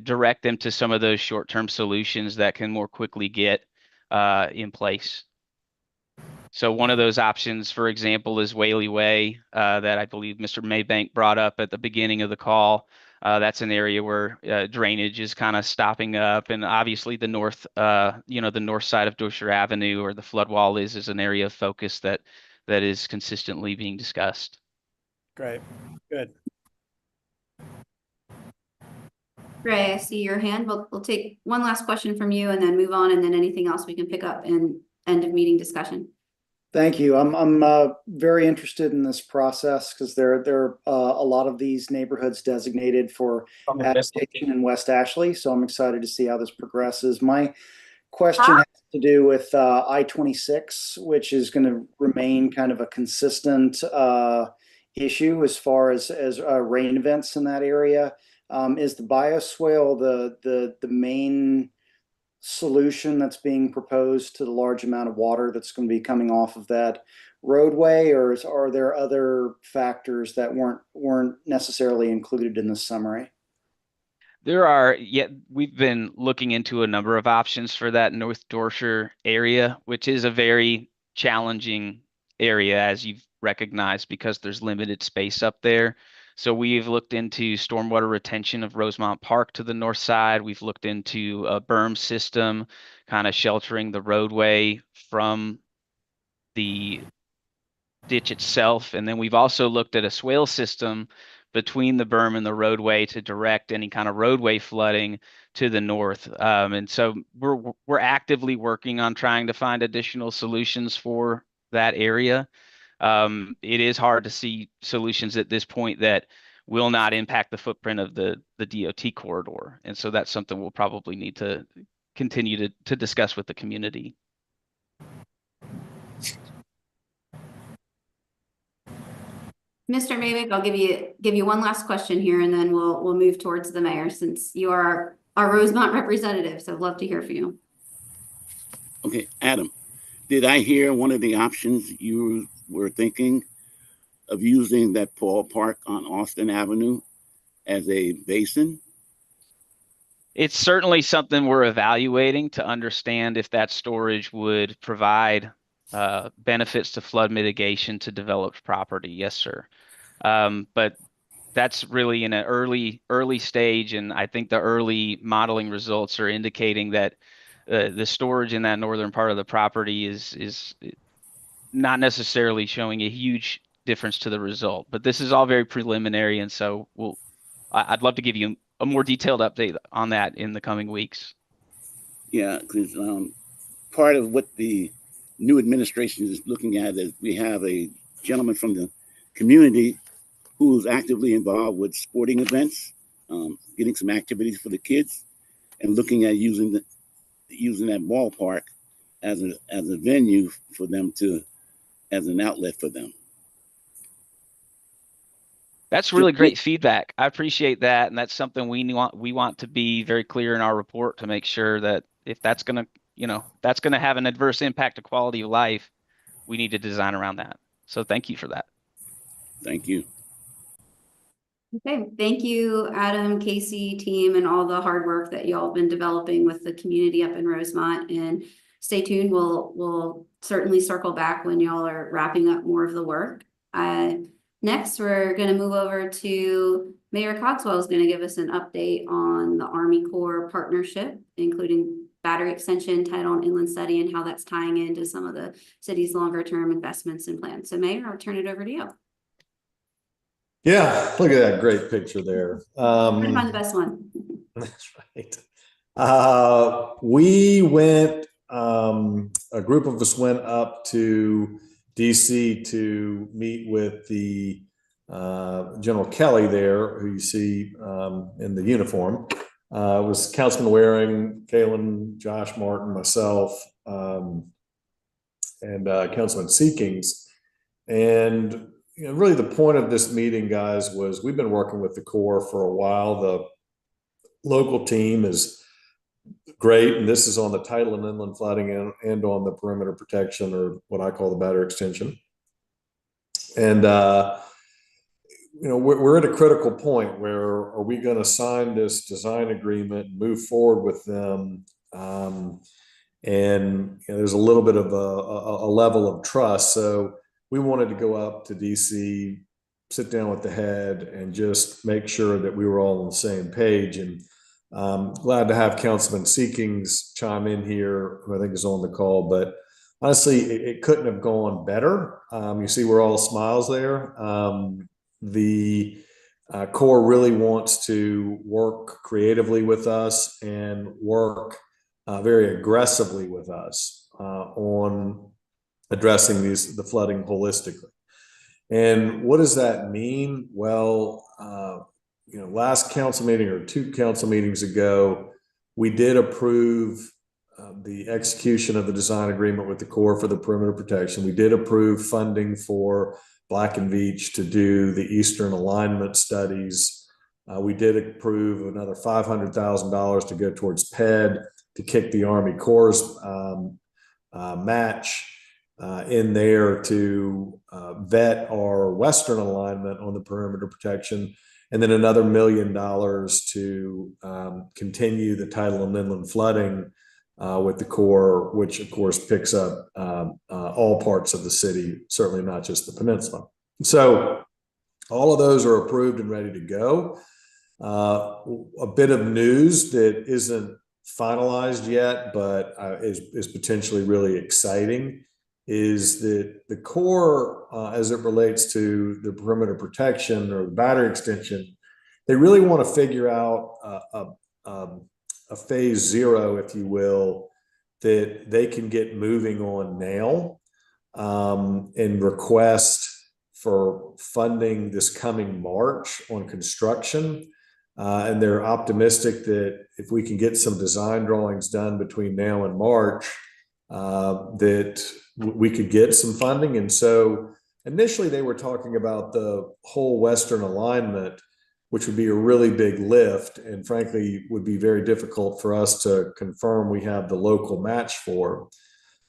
direct them to some of those short-term solutions that can more quickly get in place. So one of those options, for example, is Whaley Way that I believe Mr. Maybank brought up at the beginning of the call. That's an area where drainage is kind of stopping up, and obviously the north, the north side of Dosher Avenue or the flood wall is an area of focus that is consistently being discussed. Great, good. Ray, I see your hand. We'll take one last question from you and then move on, and then anything else we can pick up in end of meeting discussion. Thank you. I'm very interested in this process because there are a lot of these neighborhoods designated for adaptation in West Ashley. So I'm excited to see how this progresses. My question has to do with I-26, which is going to remain kind of a consistent issue as far as rain events in that area. Is the bioswale the main solution that's being proposed to the large amount of water that's going to be coming off of that roadway, or are there other factors that weren't necessarily included in the summary? We've been looking into a number of options for that North Dorshire area, which is a very challenging area, as you've recognized, because there's limited space up there. So we've looked into stormwater retention of Rosemont Park to the north side. We've looked into a berm system, kind of sheltering the roadway from the ditch itself. And then we've also looked at a swale system between the berm and the roadway to direct any kind of roadway flooding to the north. And so we're actively working on trying to find additional solutions for that area. It is hard to see solutions at this point that will not impact the footprint of the DOT corridor. And so that's something we'll probably need to continue to discuss with the community. Mr. Mavick, I'll give you one last question here, and then we'll move towards the mayor, since you are our Rosemont representative. So I'd love to hear from you. Okay, Adam, did I hear one of the options you were thinking of using that Paul Park on Austin Avenue as a basin? It's certainly something we're evaluating to understand if that storage would provide benefits to flood mitigation to developed property. Yes, sir. But that's really in an early stage, and I think the early modeling results are indicating that the storage in that northern part of the property is not necessarily showing a huge difference to the result. But this is all very preliminary, and so I'd love to give you a more detailed update on that in the coming weeks. Yeah, because part of what the new administration is looking at is we have a gentleman from the community who's actively involved with sporting events, getting some activities for the kids, and looking at using that ballpark as a venue for them as an outlet for them. That's really great feedback. I appreciate that, and that's something we want to be very clear in our report to make sure that if that's gonna have an adverse impact to quality of life, we need to design around that. So thank you for that. Thank you. Okay, thank you, Adam, Casey, team, and all the hard work that y'all have been developing with the community up in Rosemont. And stay tuned. We'll certainly circle back when y'all are wrapping up more of the work. Next, we're going to move over to Mayor Cogswell is going to give us an update on the Army Corps partnership, including battery extension, tidal and inland study, and how that's tying into some of the city's longer term investments and plans. So Mayor, I'll turn it over to you. Yeah, look at that great picture there. Find the best one. That's right. We went, a group of us went up to DC to meet with the General Kelly there, who you see in the uniform. It was Councilman Waring, Kalen, Josh Martin, myself, and Councilman Seekings. And really the point of this meeting, guys, was we've been working with the Corps for a while. The local team is great, and this is on the tidal and inland flooding and on the perimeter protection, or what I call the battery extension. And we're at a critical point where are we going to sign this design agreement, move forward with them, and there's a little bit of a level of trust. So we wanted to go up to DC, sit down with the head, and just make sure that we were all on the same page. And glad to have Councilman Seekings chime in here, who I think is on the call. But honestly, it couldn't have gone better. You see, we're all smiles there. The Corps really wants to work creatively with us and work very aggressively with us on addressing the flooding holistically. And what does that mean? Well, last council meeting or 2 council meetings ago, we did approve the execution of the design agreement with the Corps for the perimeter protection. We did approve funding for Black and Veatch to do the eastern alignment studies. We did approve another $500,000 to go towards PED to kick the Army Corps match in there to vet our western alignment on the perimeter protection. and then another $1 million to continue the tidal and inland flooding with the Corps, which of course picks up all parts of the city, certainly not just the peninsula. So all of those are approved and ready to go. A bit of news that isn't finalized yet, but is potentially really exciting, is that the Corps, as it relates to the perimeter protection or the battery extension, they really want to figure out a phase 0, if you will, that they can get moving on now, and request for funding this coming March on construction. And they're optimistic that if we can get some design drawings done between now and March, that we could get some funding. And so initially they were talking about the whole western alignment, which would be a really big lift and frankly would be very difficult for us to confirm we have the local match for.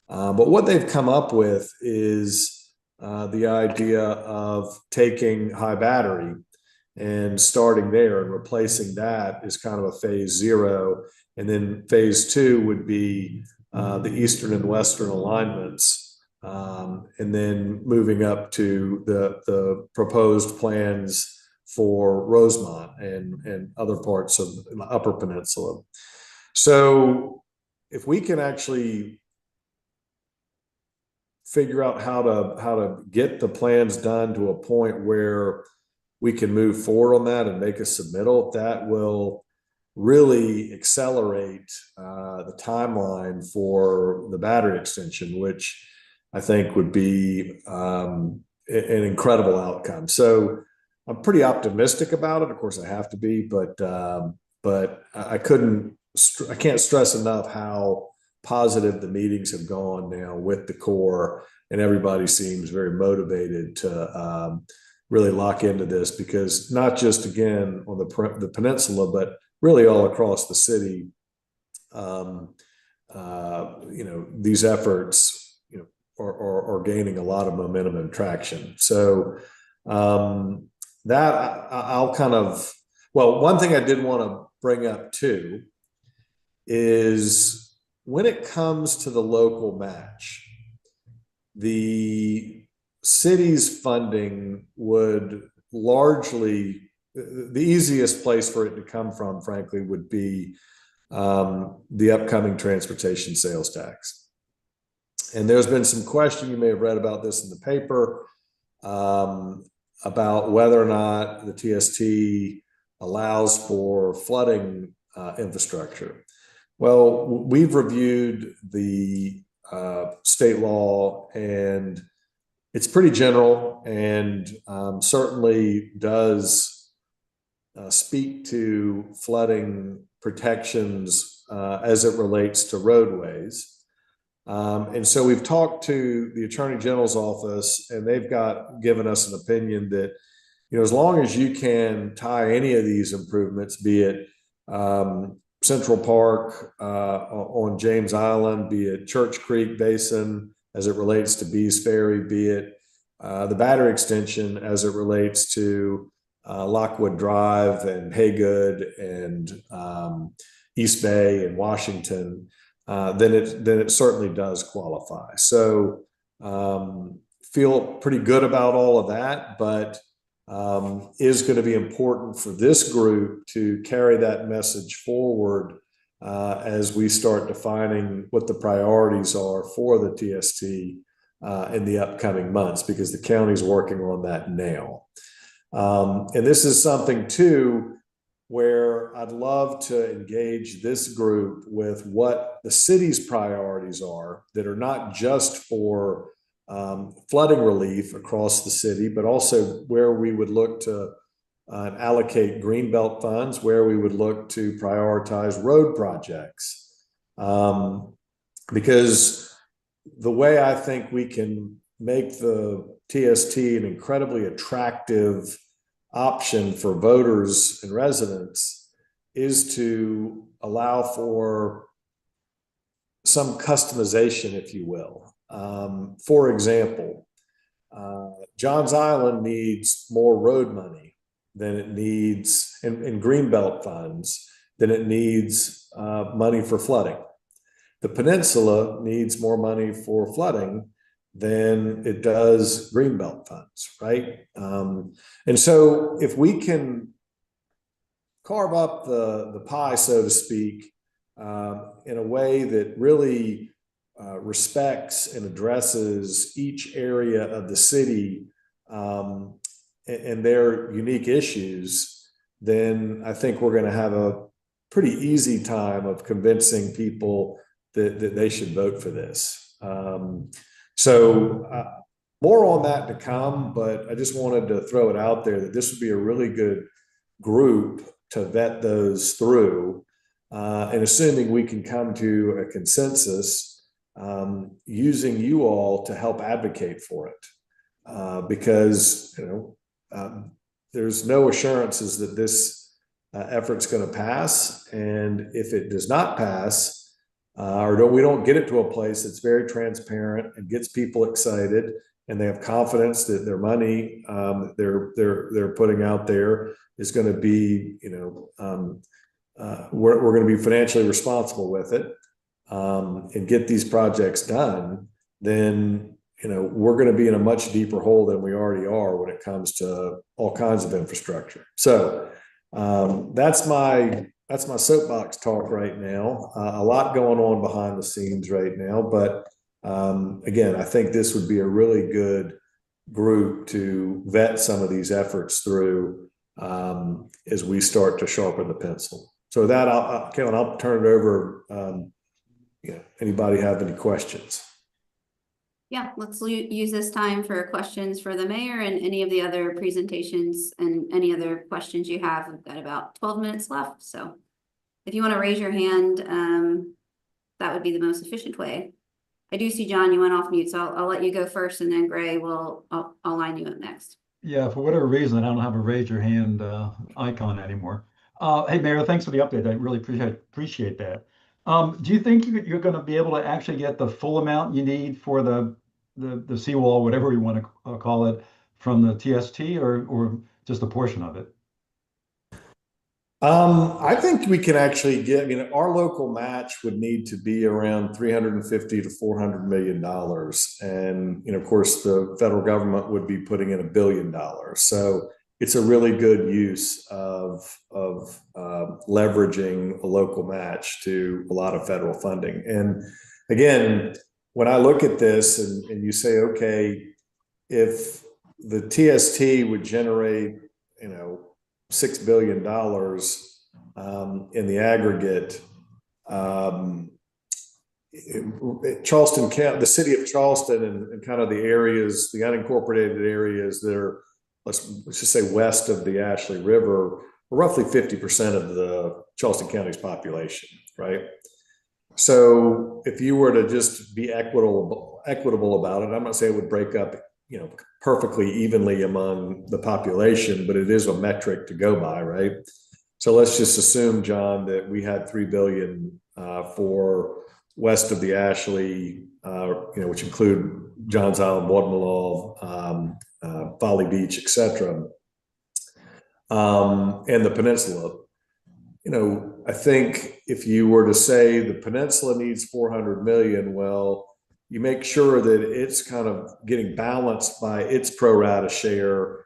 But what they've come up with is the idea of taking high battery and starting there and replacing that is kind of a phase 0. And then phase 2 would be the eastern and western alignments, and then moving up to the proposed plans for Rosemont and other parts of the Upper Peninsula. So if we can actually figure out how to get the plans done to a point where we can move forward on that and make a submittal, that will really accelerate the timeline for the battery extension, which I think would be an incredible outcome. So I'm pretty optimistic about it. Of course, I have to be, but I can't stress enough how positive the meetings have gone now with the Corps, and everybody seems very motivated to really lock into this, because not just again on the peninsula, but really all across the city, these efforts, are gaining a lot of momentum and traction. So that I'll one thing I did want to bring up too is when it comes to the local match, the city's funding would largely, the easiest place for it to come from, frankly, would be the upcoming transportation sales tax. And there's been some question, you may have read about this in the paper, about whether or not the TST allows for flooding infrastructure. Well, we've reviewed the state law, and it's pretty general, and certainly does speak to flooding protections as it relates to roadways. And so we've talked to the Attorney General's office, and they've given us an opinion that, as long as you can tie any of these improvements, be it Central Park on James Island, be it Church Creek Basin as it relates to Bees Ferry, be it the battery extension as it relates to Lockwood Drive and Haygood and East Bay and Washington, then it certainly does qualify. So feel pretty good about all of that, but is going to be important for this group to carry that message forward as we start defining what the priorities are for the TST in the upcoming months, because the county's working on that now. And this is something too where I'd love to engage this group with what the city's priorities are that are not just for flooding relief across the city, but also where we would look to allocate greenbelt funds, where we would look to prioritize road projects. Because the way I think we can make the TST an incredibly attractive option for voters and residents is to allow for some customization, if you will. For example, Johns Island needs more road money then it needs, and greenbelt funds, then it needs money for flooding. The peninsula needs more money for flooding than it does greenbelt funds, right? And so if we can carve up the pie, so to speak, in a way that really respects and addresses each area of the city and their unique issues, then I think we're going to have a pretty easy time of convincing people that they should vote for this. So more on that to come, but I just wanted to throw it out there that this would be a really good group to vet those through. And assuming we can come to a consensus, using you all to help advocate for it. Because, there's no assurances that this effort's going to pass. And if it does not pass, or we don't get it to a place that's very transparent and gets people excited, and they have confidence that their money they're putting out there is going to be, we're going to be financially responsible with it, and get these projects done, then we're going to be in a much deeper hole than we already are when it comes to all kinds of infrastructure. So that's my soapbox talk right now. A lot going on behind the scenes right now, but again, I think this would be a really good group to vet some of these efforts through as we start to sharpen the pencil. So that, Kevin, I'll turn it over. Anybody have any questions? Yeah, let's use this time for questions for the mayor and any of the other presentations and any other questions you have. We've got about 12 minutes left. So if you want to raise your hand, that would be the most efficient way. I do see, John, you went off mute, so I'll let you go first, and then Gray I'll line you up next. Yeah, for whatever reason, I don't have a raise your hand icon anymore. Hey, Mayor, thanks for the update. I really appreciate that. Do you think you're going to be able to actually get the full amount you need for the seawall, whatever you want to call it, from the TST, or just a portion of it? I think we can actually get, our local match would need to be around $350 to $400 million. And, of course, the federal government would be putting in $1 billion. So it's a really good use of leveraging a local match to a lot of federal funding. And again, when I look at this and you say, okay, if the TST would generate, $6 billion in the aggregate, Charleston County, the city of Charleston, and kind of the areas, the unincorporated areas that are, let's just say west of the Ashley River, are roughly 50% of the Charleston County's population, right? So if you were to just be equitable about it, I'm not saying it would break up, perfectly evenly among the population, but it is a metric to go by, right? So let's just assume, John, that we had $3 billion for west of the Ashley, which include Johns Island, Wadmalaw, Folly Beach, etc., and the peninsula. I think if you were to say the peninsula needs 400 million, well, you make sure that it's kind of getting balanced by its pro rata share,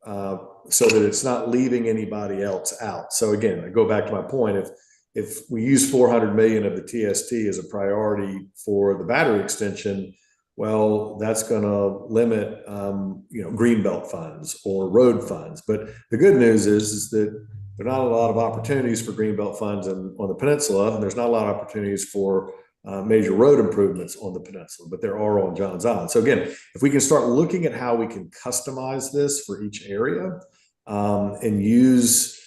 so that it's not leaving anybody else out. So again, I go back to my point. If we use 400 million of the TST as a priority for the battery extension, well, that's going to limit, greenbelt funds or road funds. But the good news is that there are not a lot of opportunities for greenbelt funds on the peninsula, and there's not a lot of opportunities for major road improvements on the peninsula, but there are on Johns Island. So again, if we can start looking at how we can customize this for each area, and use,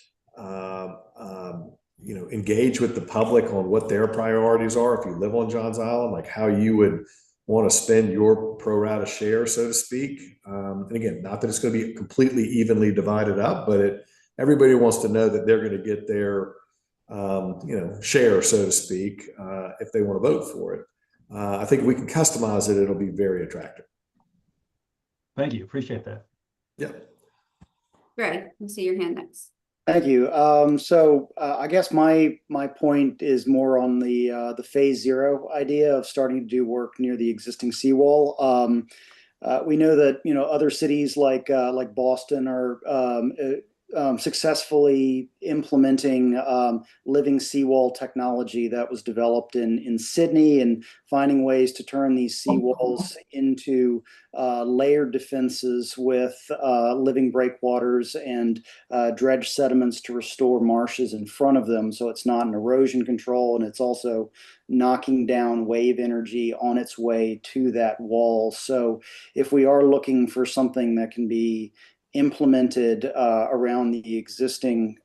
engage with the public on what their priorities are. If you live on Johns Island, like how you would want to spend your pro rata share, so to speak. And again, not that it's going to be completely evenly divided up, but everybody wants to know that they're going to get their share, so to speak, if they want to vote for it. I think if we can customize it, it'll be very attractive. Thank you. Appreciate that. Yeah. Greg, I see your hand next. Thank you. I guess my point is more on the phase zero idea of starting to do work near the existing seawall. We know that other cities like Boston are successfully implementing living seawall technology that was developed in Sydney, and finding ways to turn these seawalls into layered defenses with living breakwaters and dredge sediments to restore marshes in front of them. So it's not an erosion control, and it's also knocking down wave energy on its way to that wall. So if we are looking for something that can be implemented around the existing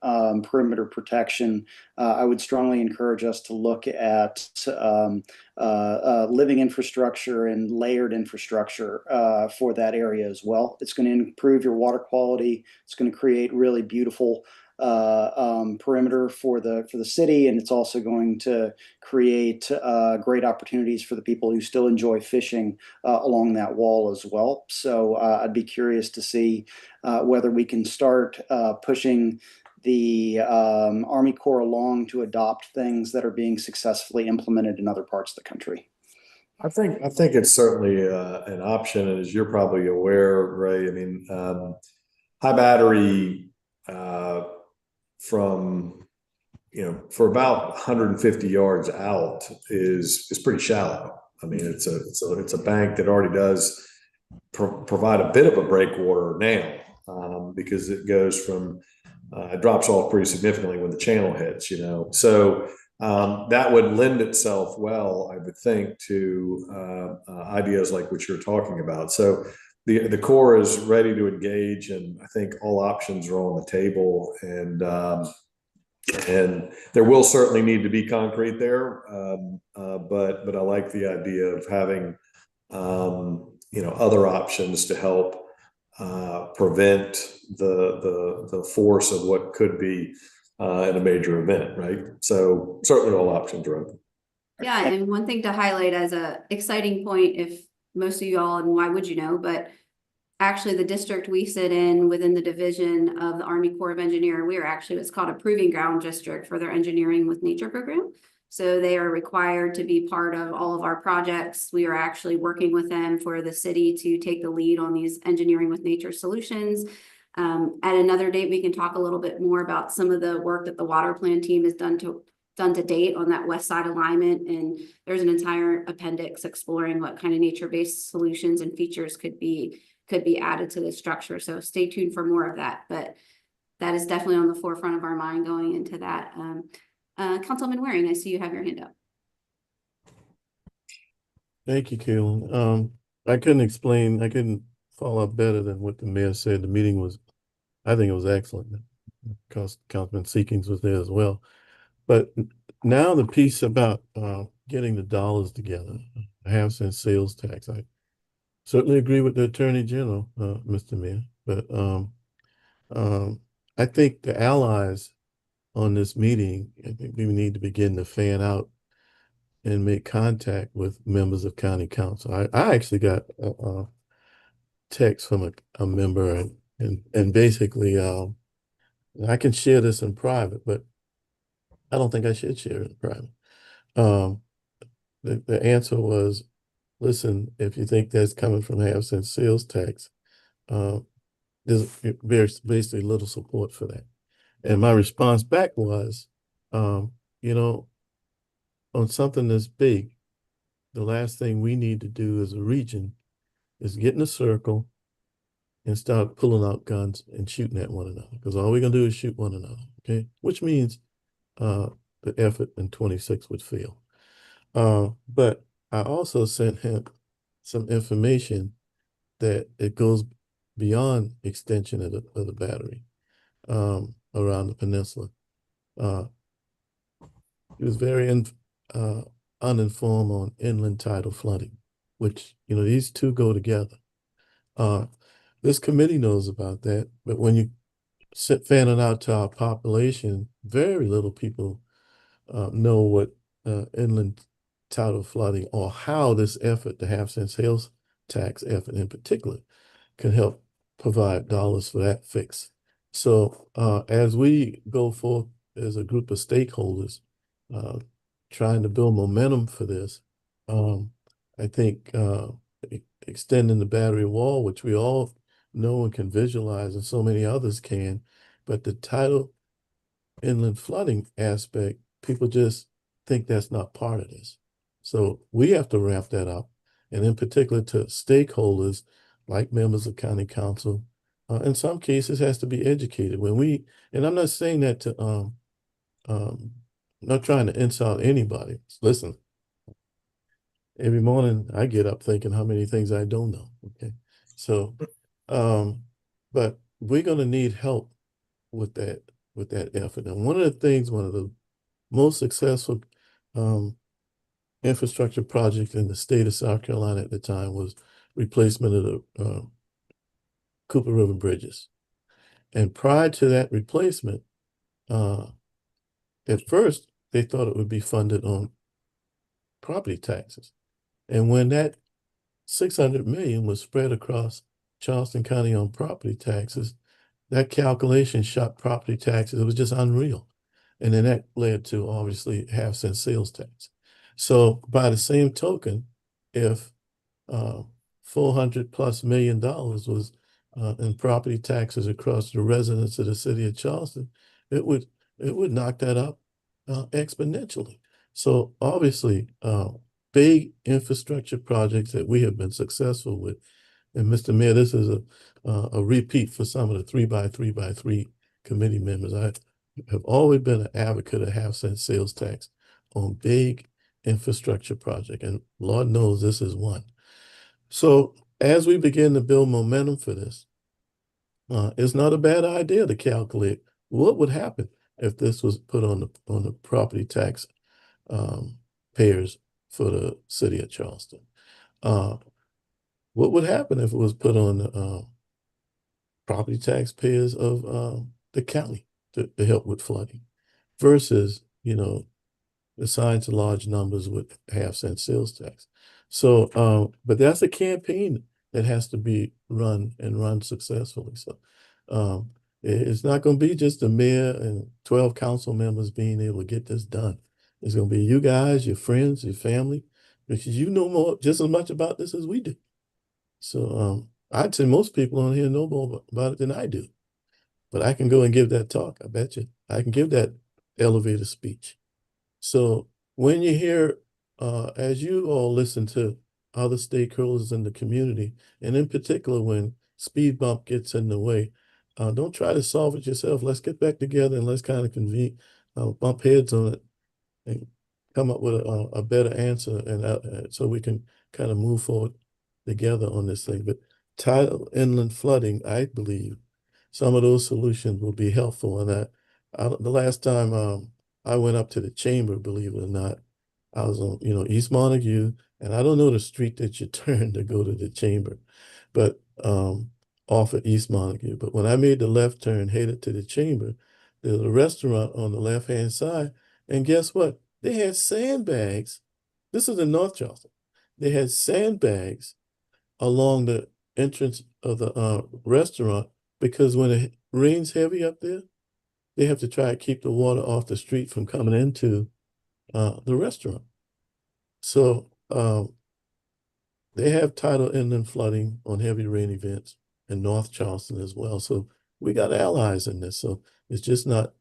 perimeter protection, I would strongly encourage us to look at living infrastructure and layered infrastructure for that area as well. It's going to improve your water quality. It's going to create really beautiful perimeter for the city, and it's also going to create great opportunities for the people who still enjoy fishing along that wall as well. So I'd be curious to see whether we can start pushing the Army Corps along to adopt things that are being successfully implemented in other parts of the country. I think it's certainly an option, and as you're probably aware, Ray, I mean, high battery from for about 150 yards out is pretty shallow. I mean, it's a bank that already does provide a bit of a breakwater now, because it goes from it drops off pretty significantly when the channel hits. So that would lend itself well, I would think, to ideas like what you're talking about. So the Corps is ready to engage, and I think all options are on the table, and there will certainly need to be concrete there, but I like the idea of having other options to help prevent the force of what could be in a major event, right? So certainly all options are open. Yeah, and one thing to highlight as a exciting point, if most of you all, and why would you know, but actually the district we sit in within the division of the Army Corps of Engineers, we are actually what's called a proving ground district for their engineering with nature program. So they are required to be part of all of our projects. We are actually working with them for the city to take the lead on these engineering with nature solutions. At another date, we can talk a little bit more about some of the work that the water plan team has done to date on that west side alignment. And there's an entire appendix exploring what kind of nature-based solutions and features could be added to the structure. So stay tuned for more of that. But that is definitely on the forefront of our mind going into that. Councilman Waring, I see you have your hand up. Thank you, Kaylin. I couldn't follow up better than what the mayor said. The meeting was, I think it was excellent. Councilman Seekings was there as well. But now the piece about getting the dollars together, half-cent sales tax. I certainly agree with the Attorney General, Mr. Mayor. But I think the allies on this meeting, I think we need to begin to fan out and make contact with members of county council. I actually got a text from a member, and basically I can share this in private, but I don't think I should share it in private. The answer was, listen, if you think that's coming from half-cent sales tax, there's basically little support for that. And my response back was, on something this big, the last thing we need to do as a region is get in a circle and start pulling out guns and shooting at one another, because all we're going to do is shoot one another, okay? Which means the effort in 26 would fail. But I also sent him some information that it goes beyond extension of the battery around the peninsula. He was very uninformed on inland tidal flooding, which, these two go together. This committee knows about that, but when you fan it out to our population, very little people know what inland tidal flooding, or how this effort, the half-cent sales tax effort in particular, can help provide dollars for that fix So as we go forth as a group of stakeholders, trying to build momentum for this, I think extending the battery wall, which we all know and can visualize, and so many others can, but the tidal inland flooding aspect, people just think that's not part of this. So we have to ramp that up, and in particular to stakeholders like members of county council, in some cases has to be educated. And I'm not saying that to not trying to insult anybody. Listen, every morning I get up thinking how many things I don't know. Okay. So but we're gonna need help with that effort. And one of the most successful infrastructure projects in the state of South Carolina at the time was replacement of the Cooper River bridges. And prior to that replacement, at first they thought it would be funded on property taxes. And when that 600 million was spread across Charleston County on property taxes, that calculation shot property taxes. It was just unreal. And then that led to obviously half-cent sales tax. So by the same token, if $400+ million was in property taxes across the residents of the city of Charleston, it would knock that up exponentially. So obviously, big infrastructure projects that we have been successful with. And Mr. Mayor, this is a repeat for some of the 3x3x3 committee members. I have always been an advocate of half-cent sales tax on big infrastructure project, and Lord knows this is one. So as we begin to build momentum for this, it's not a bad idea to calculate what would happen if this was put on the property tax payers for the city of Charleston. What would happen if it was put on the property taxpayers of the county to help with flooding versus, assigned to large numbers with half-cent sales tax. So, but that's a campaign that has to be run successfully. So it's not going to be just the mayor and 12 council members being able to get this done. It's going to be you guys, your friends, your family, because you know more, just as much about this as we do. So I'd say most people on here know more about it than I do. But I can go and give that talk, I bet you. I can give that elevator speech. So when you hear, as you all listen to other stakeholders in the community, and in particular when speed bump gets in the way, don't try to solve it yourself. Let's get back together and let's kind of convene, bump heads on it and come up with a better answer, and so we can kind of move forward together on this thing. But tidal inland flooding, I believe some of those solutions will be helpful. And the last time I went up to the chamber, believe it or not, I was on, East Montague, and I don't know the street that you turn to go to the chamber, but off of East Montague. But when I made the left turn headed to the chamber, there's a restaurant on the left-hand side, and guess what? They had sandbags. This is in North Charleston. They had sandbags along the entrance of the restaurant, because when it rains heavy up there, they have to try to keep the water off the street from coming into the restaurant. So they have tidal inland flooding on heavy rain events in North Charleston as well. So we got allies in this. So it's just not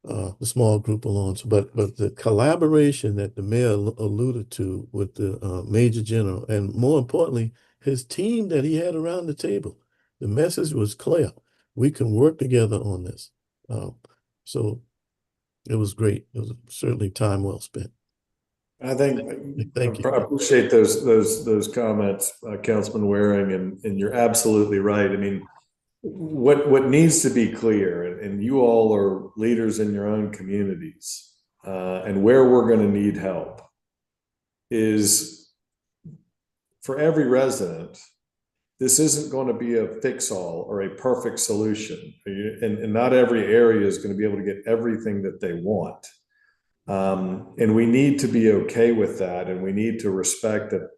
the small group alone. But the collaboration that the mayor alluded to with the Major General, and more importantly, his team that he had around the table, the message was clear. We can work together on this. So it was great. It was certainly time well spent. I think Thank you. I appreciate those comments, Councilman Waring, and you're absolutely right. I mean, what needs to be clear, and you all are leaders in your own communities, and where we're going to need help is for every resident. This isn't going to be a fix-all or a perfect solution, and not every area is going to be able to get everything that they want. And we need to be okay with that, and we need to respect that,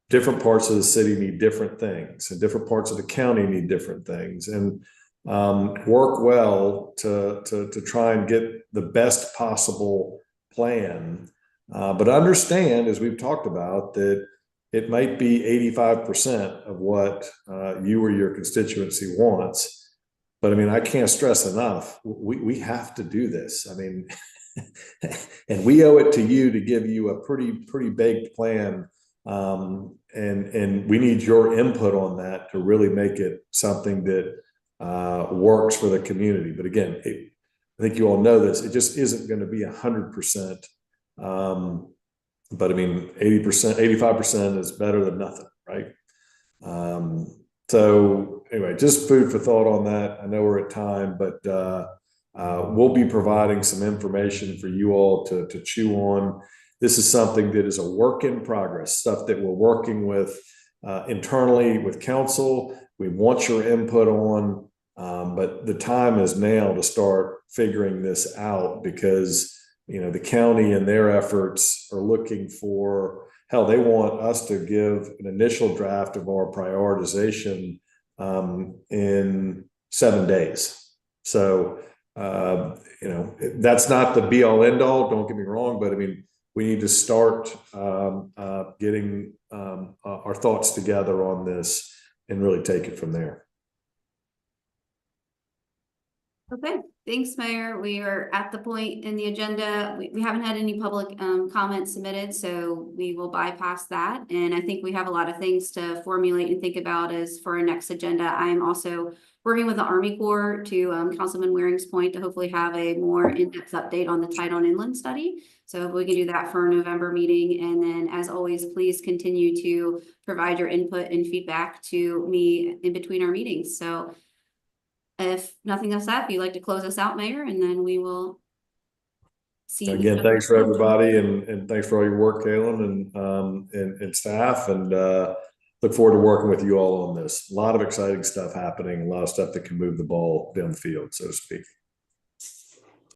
different parts of the city need different things, and different parts of the county need different things. And work well to try and get the best possible plan. But understand, as we've talked about, that it might be 85% of what you or your constituency wants. But I mean, I can't stress enough, we have to do this. I mean, and we owe it to you to give you a pretty baked plan. And we need your input on that to really make it something that works for the community. But again, I think you all know this, it just isn't going to be 100%. But I mean, 80%, 85% is better than nothing, right? So anyway, just food for thought on that. I know we're at time, but we'll be providing some information for you all to chew on. This is something that is a work in progress, stuff that we're working with internally with council. We want your input on, but the time is now to start figuring this out, because the county and their efforts are looking for, hell, they want us to give an initial draft of our prioritization in 7 days. So, that's not the be all end all, don't get me wrong, but I mean, we need to start getting our thoughts together on this and really take it from there. Okay, thanks, Mayor. We are at the point in the agenda. We haven't had any public comments submitted, so we will bypass that. And I think we have a lot of things to formulate and think about as for our next agenda. I'm also working with the Army Corps to Councilman Waring's point to hopefully have a more in-depth update on the Tidal Inland study. So if we can do that for a November meeting. And then as always, please continue to provide your input and feedback to me in between our meetings. So if nothing else, if you'd like to close us out, Mayor, and then we will see. Again, thanks for everybody, and thanks for all your work, Kaylin, and staff, and look forward to working with you all on this. A lot of exciting stuff happening, a lot of stuff that can move the ball down the field, so to speak.